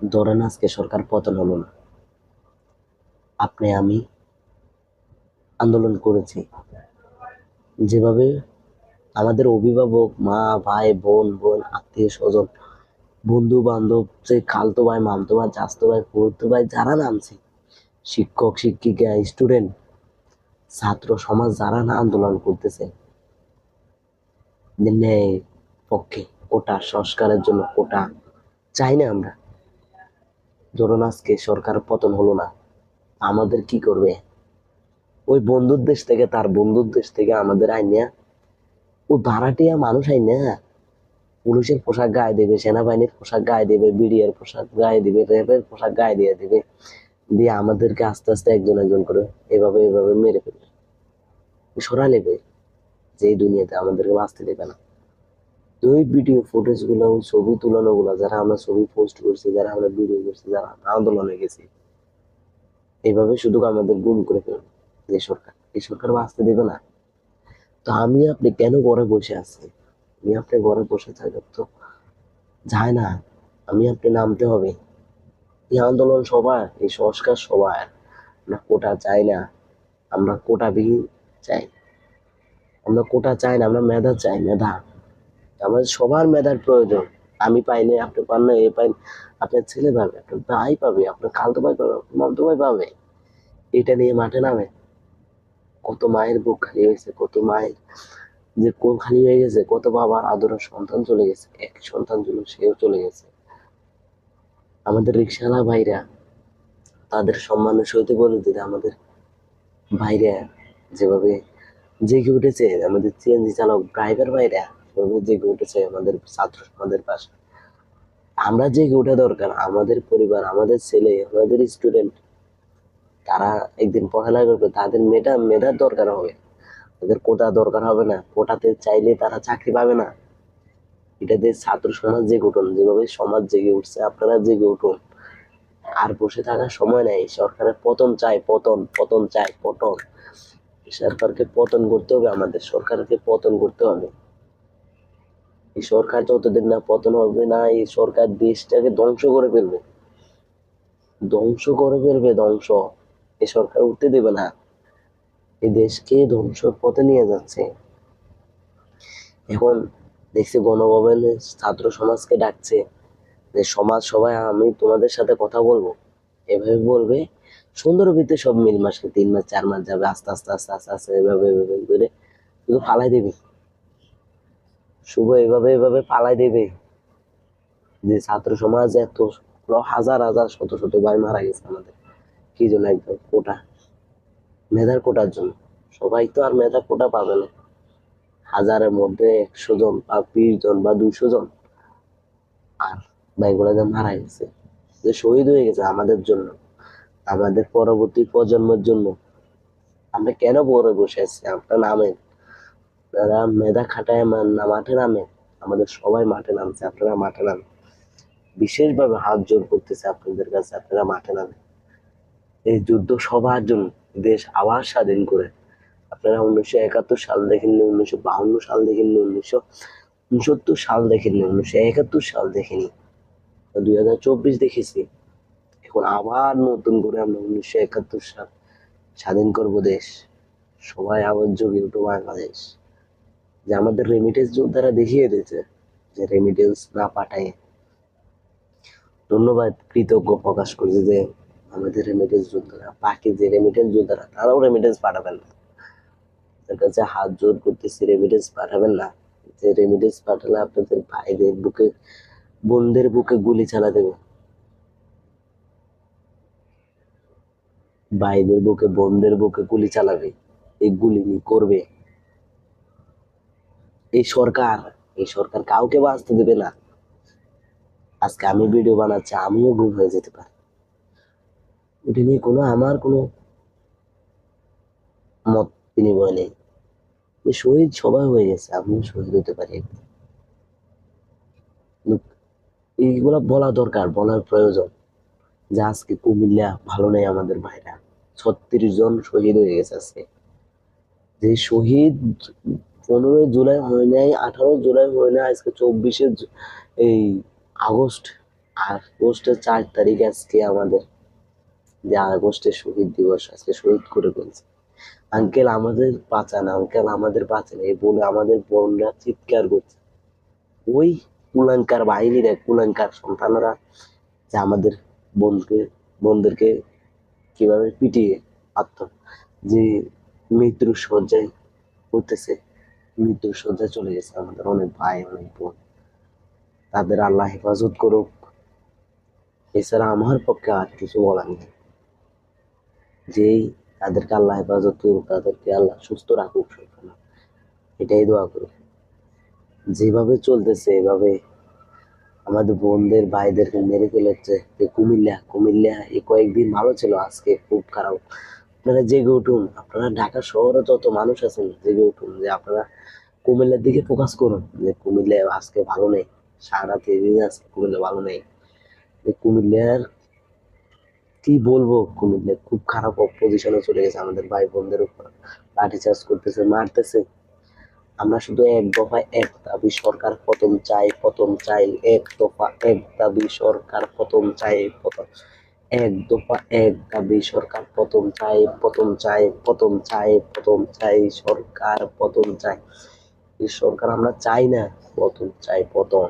ধরেন আজকে সরকার পতন হলো না, আপনি আমি আন্দোলন করেছি, যেভাবে আমাদের অভিভাবক মা ভাই বোন বোন আত্মীয় স্বজন বন্ধু বান্ধব যে খালতো ভাই মামতো ভাই চাচতো ভাই ফুফাতো ভাই যারা নামছে, শিক্ষক শিক্ষিকা স্টুডেন্ট ছাত্র সমাজ যারা না আন্দোলন করতেছে যে ন্যায় পক্ষে, কোটা সংস্কারের জন্য, কোটা চাই না আমরা। ধরুন আজকে সরকার পতন হলো না, আমাদের কি করবে? ওই বন্ধুর দেশ থেকে, তার বন্ধুর দেশ থেকে আমাদের আইনিয়া, ও ভাড়াটিয়া মানুষ আইনা পুলিশের পোশাক গায়ে দেবে, সেনাবাহিনীর পোশাক গায়ে দেবে, বিডিআর পোশাক গায়ে দিবে, র্যাবের পোশাক গায়ে দিয়ে দিবে, দিয়ে আমাদেরকে আস্তে আস্তে একজন একজন করে এভাবে এভাবে মেরে ফেলবে, সরা নেবে, যে এই দুনিয়াতে আমাদেরকে বাঁচতে দেবে না। তো ওই ভিডিও ফুটেজ গুলো, ওই ছবি তুলানো গুলো, যারা আমরা ছবি পোস্ট করছি, যারা আমরা ভিডিও করছি, যারা আন্দোলনে গেছি, এইভাবে শুধু আমাদের গুম করে ফেলবে যে সরকার, এই সরকার বাঁচতে দেবে না। তো আমি আপনি কেন ঘরে বসে আছি? আমি আপনি ঘরে বসে থাকলে তো যায় না, আমি আপনি নামতে হবে। এই আন্দোলন সবার, এই সংস্কার সবার। আমরা কোটা চাই না, আমরা কোটাবিহীন চাই। আমরা কোটা চাই না, আমরা মেধা চাই, মেধা। আমাদের সবার মেধার প্রয়োজন। আমি পাই না, আপনি পান না, এ পাই, আপনার ছেলে পাবে, আপনার ভাই পাবে, আপনার খালতো ভাই পাবে, আপনার মামতো ভাই পাবে। এটা নিয়ে মাঠে নামে। কত মায়ের বুক খালি হয়েছে, কত মায়ের যে কোন খালি হয়ে গেছে, কত বাবার আদরের সন্তান চলে গেছে, এক সন্তান ছিল সেও চলে গেছে। আমাদের রিক্সাওয়ালা ভাইরা তাদের সম্মানের সহিত বলে দিতে, আমাদের ভাইরা যেভাবে জেগে উঠেছে, আমাদের সিএনজি চালক ড্রাইভার ভাইরা সেভাবে জেগে উঠেছে আমাদের ছাত্র সমাজের পাশে। আমরা জেগে ওঠা দরকার, আমাদের পরিবার, আমাদের ছেলে, আমাদের স্টুডেন্ট, তারা একদিন পড়ালেখা করবে, তাদের মেধার দরকার হবে, তাদের কোটা দরকার হবে না। কোটাতে চাইলে তারা চাকরি পাবে না। এটাতে ছাত্র সমাজ জেগে উঠুন, যেভাবে সমাজ জেগে উঠছে আপনারা জেগে উঠুন। আর বসে থাকার সময় নেই। সরকারের পতন চাই, পতন পতন চাই, পতন। সরকারকে পতন করতে হবে, আমাদের সরকারকে পতন করতে হবে। এই সরকার যতদিন না পতন হবে না, এই সরকার দেশটাকে ধ্বংস করে ফেলবে, ধ্বংস করে ফেলবে, ধ্বংস। এই সরকার উঠতে দেবে না, এই দেশকে ধ্বংসের পথে নিয়ে যাচ্ছে। এখন দেখছি গণভবনে ছাত্র সমাজকে ডাকছে যে সমাজ সবাই আমি তোমাদের সাথে কথা বলবো, এভাবে বলবে। সুন্দর ভিত্তি সব মিল মাসে 3 মাস 4 মাস যাবে, আস্তে আস্তে আস্তে আস্তে আস্তে এভাবে এভাবে করে শুধু ফালাই দিবি, শুভ এভাবে এভাবে ফালাই দেবে। যে ছাত্র সমাজ এত হাজার হাজার শত শত ভাই মারা গেছে আমাদের, কি জন্য? একদম কোটা, মেধার কোটার জন্য। সবাই তো আর মেধা কোটা পাবে না। হাজারের মধ্যে 100 জন বা 20 জন বা 200 জন, আর ভাইগুলা যে মারা গেছে, যে শহীদ হয়ে গেছে আমাদের জন্য, আমাদের পরবর্তী প্রজন্মের জন্য। আমরা কেন পরে বসে আছি? আপনার নামেন, আপনারা মেধা খাটায় মাঠে নামেন। আমাদের সবাই মাঠে নামছে, আপনারা মাঠে নামেন। বিশেষভাবে হাত জোর করতেছে আপনাদের কাছে, আপনারা মাঠে নামেন। এই যুদ্ধ সবার জন্য, দেশ আবার স্বাধীন করে। আপনারা 1971 সাল দেখেননি, 1952 সাল দেখেননি, 1969 সাল দেখেননি, 1971 সাল দেখেনি, 2024 দেখেছি। এখন আবার নতুন করে আমরা 1971 সাল স্বাধীন করব দেশ। সবাই আবার জেগে উঠো বাংলাদেশ। যে আমাদের রেমিটেন্স যোদ্ধারা দেখিয়ে দিয়েছে যে রেমিটেন্স না পাঠায়। ধন্যবাদ, কৃতজ্ঞ প্রকাশ করছি যে আমাদের রেমিটেন্স যোদ্ধারা, বাকি যে রেমিটেন্স যোদ্ধারা তারাও রেমিটেন্স পাঠাবেন না। তার কাছে হাত জোর করতেছি, রেমিটেন্স পাঠাবেন না। যে রেমিটেন্স পাঠালে আপনাদের ভাইদের বুকে, বোনদের বুকে গুলি চালা দেবে, ভাইদের বুকে বোনদের বুকে গুলি চালাবে, এই গুলি করবে এই সরকার। এই সরকার কাউকে বাঁচতে দেবে না। আজকে আমি ভিডিও বানাচ্ছি, আমিও গুম হয়ে যেতে পারি, ওটা নিয়ে আমার কোনো মত বিনিময় নেই। শহীদ সবাই হয়ে গেছে, আমিও শহীদ হতে পারি একদিন। কিন্তু এইগুলা বলা দরকার, বলার প্রয়োজন যে আজকে কুমিল্লা ভালো নেই, আমাদের ভাইরা 36 জন শহীদ হয়ে গেছে আজকে। যে শহীদ 15 জুলাই হয় নাই, 18 জুলাই হয় নাই, আজকে 24 এই আগস্ট, আর আগস্টের 4 তারিখ আজকে আমাদের, যে আগস্টের শহীদ দিবস, আজকে শহীদ করে ফেলছে। আঙ্কেল আমাদের বাঁচান, আঙ্কেল আমাদের বাঁচান, এই বলে আমাদের বোনরা চিৎকার করছে। ওই কুলাঙ্কার বাহিনীরা, কুলাঙ্কার সন্তানরা যে আমাদের বোনদেরকে কিভাবে পিটিয়ে পারত, যে মৃত্যুর শয্যায় করতেছে, মৃত্যুর শয্যায় চলে গেছে আমাদের অনেক ভাই, অনেক বোন। তাদের আল্লাহ হেফাজত করুক, এছাড়া আমার পক্ষে আর কিছু বলার নেই। যেই তাদেরকে আল্লাহ হেফাজত করুক, তাদেরকে আল্লাহ সুস্থ রাখুক সবসময়, এটাই দোয়া করুক। যেভাবে চলতেছে এভাবে আমাদের বোনদের ভাইদেরকে মেরে ফেলেছে। কুমিল্লা এই কয়েকদিন ভালো ছিল, আজকে খুব খারাপ। আপনারা জেগে উঠুন, আপনারা ঢাকা শহরে যত মানুষ আছেন জেগে উঠুন, যে আপনারা কুমিল্লার দিকে ফোকাস করুন, যে কুমিল্লা আজকে ভালো নেই, সারা রাত এদিকে আজকে কুমিল্লা ভালো নেই। কুমিল্লার কি বলবো, কুমিল্লা খুব খারাপ পজিশনে চলে গেছে, আমাদের ভাই বোনদের উপর লাঠি চার্জ করতেছে, মারতেছে। আমরা শুধু এক দফা এক দাবি, সরকার পতন চাই, পতন চাই, এক দফা এক দাবি, সরকার পতন চাই, পতন, এক দফা এক দাবি, সরকার পতন চাই, পতন চাই, পতন চাই, পতন চাই, সরকার পতন চাই। এই সরকার আমরা চাই না, পতন চাই, পতন।